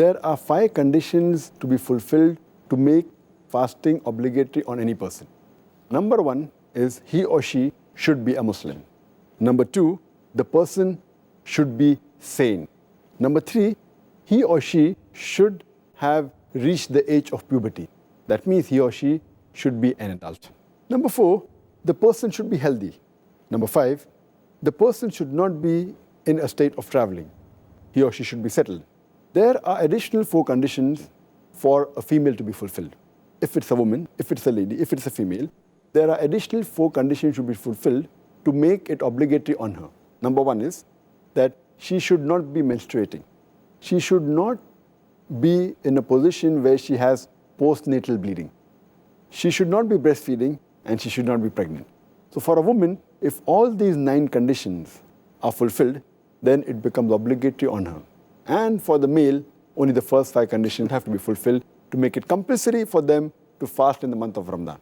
There are 5 conditions to be fulfilled to make fasting obligatory on any person. Number 1 is he or she should be a Muslim. Number 2, the person should be sane. Number 3, he or she should have reached the age of puberty. That means he or she should be an adult. Number 4, the person should be healthy. Number 5, the person should not be in a state of traveling. He or she should be settled. There are additional 4 conditions for a female to be fulfilled. If it's a woman, if it's a lady, if it's a female, there are additional 4 conditions to be fulfilled to make it obligatory on her. Number 1 is that she should not be menstruating. She should not be in a position where she has postnatal bleeding. She should not be breastfeeding and she should not be pregnant. So for a woman, if all these 9 conditions are fulfilled, then it becomes obligatory on her. And for the male, only the first 5 conditions have to be fulfilled to make it compulsory for them to fast in the month of Ramadan.